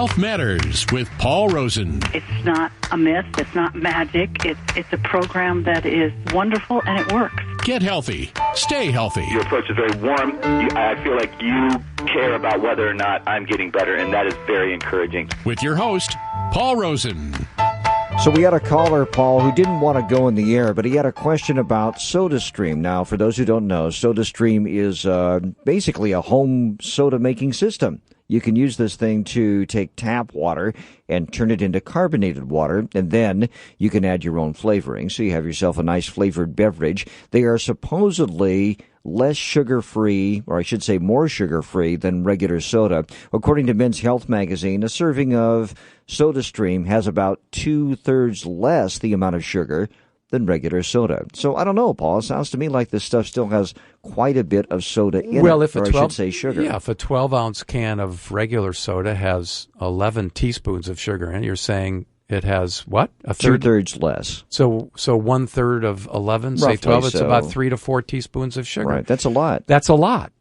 Health Matters with Paul Rosen. It's not a myth. It's not magic. It's a program that is wonderful, and it works. Get healthy. Stay healthy. Your approach is very warm. I feel like you care about whether or not I'm getting better, and that is very encouraging. With your host, Paul Rosen. So we had a caller, Paul, who didn't want to go in the air, but he had a question about SodaStream. Now, for those who don't know, SodaStream is basically a home soda-making system. You can use this thing to take tap water and turn it into carbonated water, and then you can add your own flavoring. So you have yourself a nice flavored beverage. They are supposedly less sugar-free, or I should say more sugar-free than regular soda. According to Men's Health magazine, a serving of SodaStream has about 2/3 less the amount of sugar than regular soda. So I don't know, Paul. It sounds to me like this stuff still has quite a bit of soda in it, or I should say sugar. Yeah, if a 12-ounce can of regular soda has 11 teaspoons of sugar in it, you're saying it has what? A third? 2/3 less. So 1/3 of 11, say 12, it's about 3 to 4 teaspoons of sugar. Right, that's a lot. That's a lot.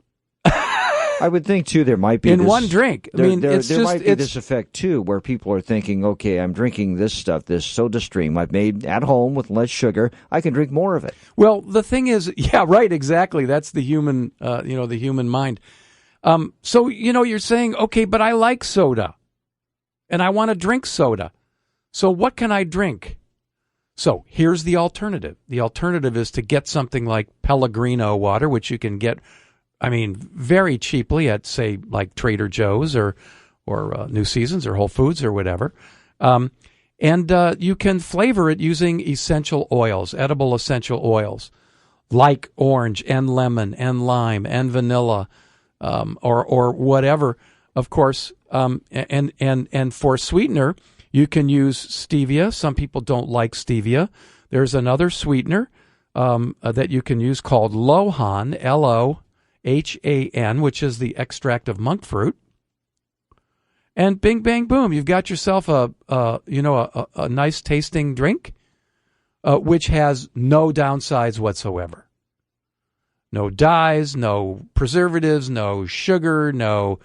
I would think, too, there might be in one drink. There might be this effect, too, where people are thinking, okay, I'm drinking this stuff, this SodaStream I've made at home with less sugar. I can drink more of it. Well, the thing is, yeah, right, exactly. That's the human, the human mind. So, you're saying, okay, but I like soda, and I want to drink soda. So what can I drink? So here's the alternative. The alternative is to get something like Pellegrino water, which you can get, very cheaply at, say, like Trader Joe's or New Seasons or Whole Foods or whatever. And you can flavor it using essential oils, edible essential oils, like orange and lemon and lime and vanilla, or whatever, of course. And for sweetener, you can use stevia. Some people don't like stevia. There's another sweetener that you can use called Lohan, Lohan, which is the extract of monk fruit. And bing, bang, boom, you've got yourself a nice tasting drink, which has no downsides whatsoever. No dyes, no preservatives, no sugar, no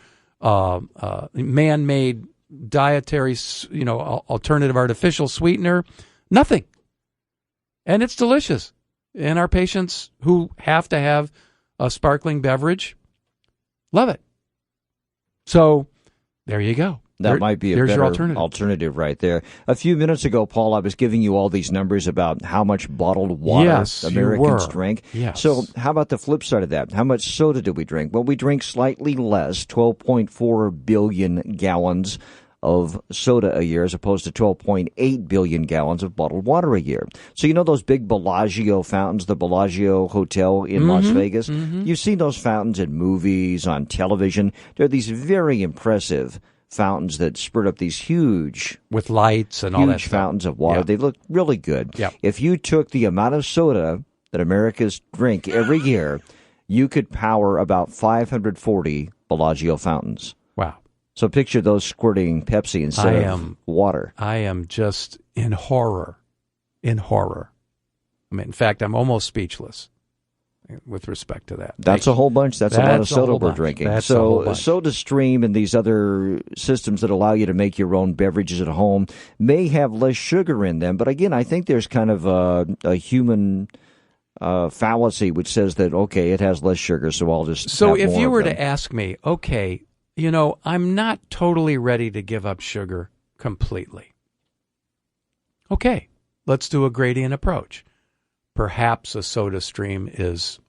man-made dietary, alternative artificial sweetener, nothing. And it's delicious. And our patients who have to have a sparkling beverage love it. So there you go. That might be a better alternative right there. A few minutes ago, Paul, I was giving you all these numbers about how much bottled water Americans drink. Yes. So how about the flip side of that? How much soda do we drink? Well, we drink slightly less, 12.4 billion gallons of soda a year as opposed to 12.8 billion gallons of bottled water a year. So those big Bellagio fountains, the Bellagio Hotel in Las Vegas? You've seen those fountains in movies, on television. They're these very impressive fountains that spurt up these huge, with lights and all that stuff. Fountains of water. Yep. They look really good. Yep. If you took the amount of soda that Americans drink every year, you could power about 540 Bellagio fountains. Wow. So picture those squirting Pepsi instead of water. I am just in horror. In horror. In fact, I'm almost speechless with respect to that. That's a whole bunch. That's a lot of soda we're drinking. So SodaStream and these other systems that allow you to make your own beverages at home may have less sugar in them. But again, I think there's kind of a human fallacy which says that, okay, it has less sugar, so I'll just So if you were to ask me, okay, I'm not totally ready to give up sugar completely. Okay, let's do a gradient approach. Perhaps a SodaStream is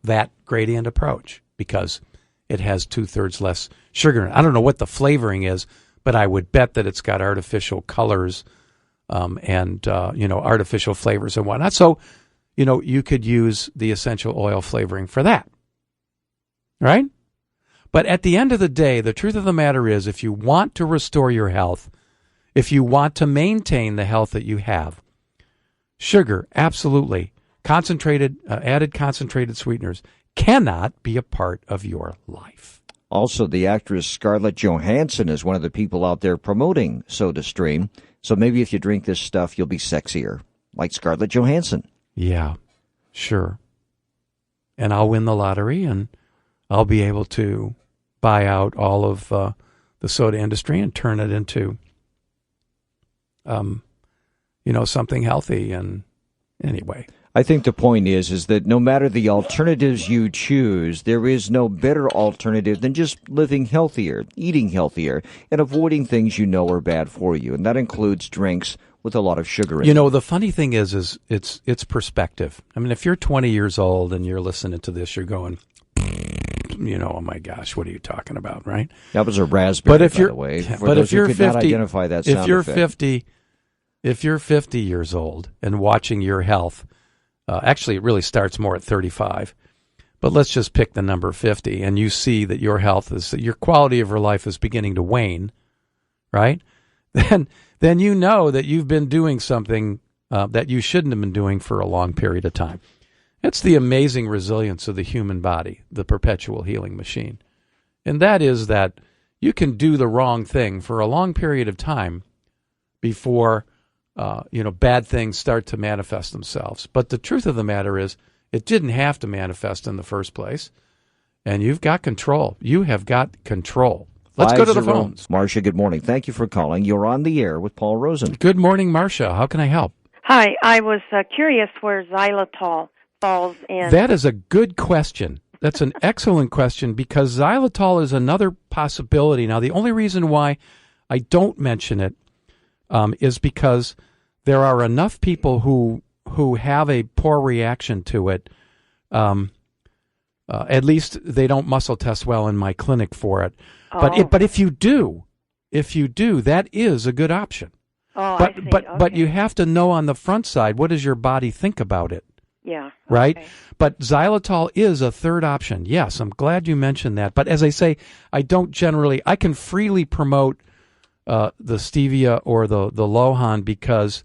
that gradient approach because it has 2/3 less sugar in it. I don't know what the flavoring is, but I would bet that it's got artificial colors and artificial flavors and whatnot. So, you could use the essential oil flavoring for that, right? But at the end of the day, the truth of the matter is, if you want to restore your health, if you want to maintain the health that you have, sugar, absolutely, added concentrated sweeteners cannot be a part of your life. Also, the actress Scarlett Johansson is one of the people out there promoting SodaStream. So maybe if you drink this stuff, you'll be sexier, like Scarlett Johansson. Yeah, sure. And I'll win the lottery, and I'll be able to buy out all of the soda industry and turn it into, something healthy. And anyway. I think the point is that no matter the alternatives you choose, there is no better alternative than just living healthier, eating healthier, and avoiding things you know are bad for you. And that includes drinks with a lot of sugar in them. The funny thing is it's perspective. I mean, if you're 20 years old and you're listening to this, you're going, oh my gosh, what are you talking about, right? That was a raspberry, by the way. For but those if you're who could 50, not identify that sound if you're effect. 50, if you're 50 years old and watching your health, actually it really starts more at 35, but let's just pick the number 50, and you see that your your quality of your life is beginning to wane, right? Then you know that you've been doing something that you shouldn't have been doing for a long period of time. It's the amazing resilience of the human body, the perpetual healing machine. And that is that you can do the wrong thing for a long period of time before, bad things start to manifest themselves. But the truth of the matter is it didn't have to manifest in the first place. And you've got control. You have got control. Let's go to the phones. Marcia, good morning. Thank you for calling. You're on the air with Paul Rosen. Good morning, Marcia. How can I help? Hi, I was curious where xylitol falls in. That is a good question. That's an excellent question, because xylitol is another possibility. Now, the only reason why I don't mention it is because there are enough people who have a poor reaction to it. At least they don't muscle test well in my clinic for it. But if you do, that is a good option. Oh, but I see. But you have to know on the front side, what does your body think about it? Yeah. Right? Okay. But xylitol is a third option. Yes, I'm glad you mentioned that. But as I say, I can freely promote the stevia or the Lohan because,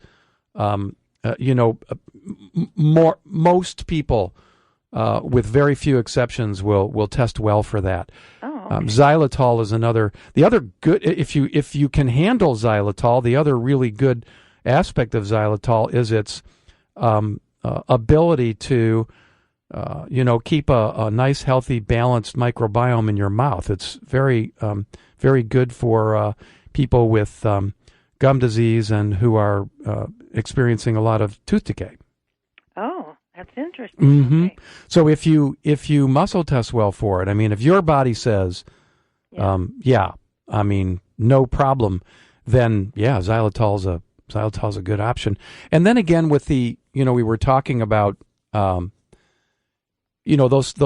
most people, with very few exceptions, will test well for that. Oh, okay. Xylitol is another. The other good, if you can handle xylitol, the other really good aspect of xylitol is its ability to, keep a nice, healthy, balanced microbiome in your mouth. It's very, very good for people with gum disease and who are experiencing a lot of tooth decay. Oh, that's interesting. Mm-hmm. Okay. So if you muscle test well for it, I mean, if your body says, no problem, then xylitol's a good option. And then again, with the, we were talking about, those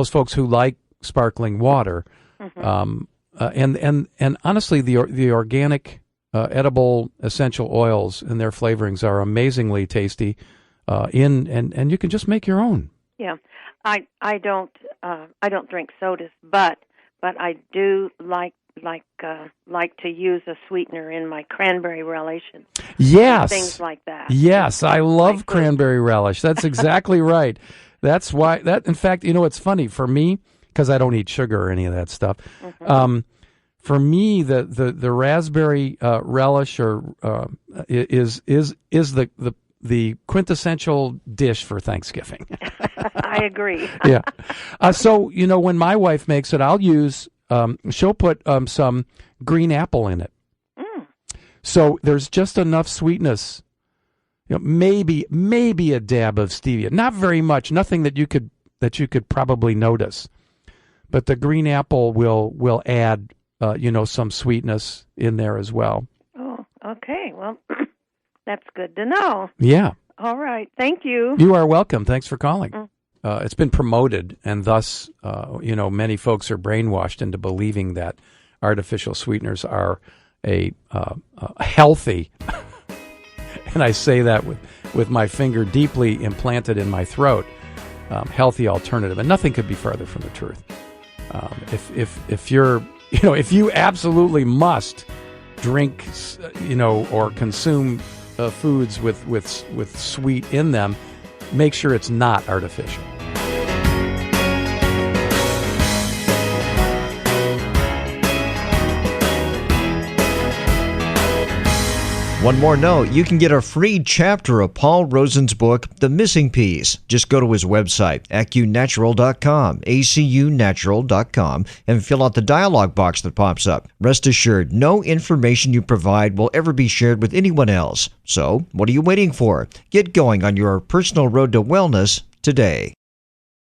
folks who like sparkling water, Mm-hmm. and honestly, the organic edible essential oils and their flavorings are amazingly tasty. And you can just make your own. Yeah, I don't drink sodas, but I do like to use a sweetener in my cranberry relish. Yes, things like that. Yes, I love cranberry relish. That's exactly right. That's why in fact, it's funny for me because I don't eat sugar or any of that stuff. Mm-hmm. For me, the raspberry relish is the quintessential dish for Thanksgiving. I agree. Yeah. So, when my wife makes it, I'll use, she'll put some green apple in it. Mm. So there's just enough sweetness, maybe a dab of stevia. Not very much, nothing that you could probably notice. But the green apple will add, some sweetness in there as well. Oh, okay. Well, that's good to know. Yeah. All right. Thank you. You are welcome. Thanks for calling. It's been promoted, and thus, many folks are brainwashed into believing that artificial sweeteners are a healthy, and I say that with my finger deeply implanted in my throat, healthy alternative. And nothing could be further from the truth. If you're, if you absolutely must drink, or consume foods with sweet in them, make sure it's not artificial. One more note, you can get a free chapter of Paul Rosen's book, The Missing Piece. Just go to his website, acunatural.com, acunatural.com, and fill out the dialog box that pops up. Rest assured, no information you provide will ever be shared with anyone else. So, what are you waiting for? Get going on your personal road to wellness today.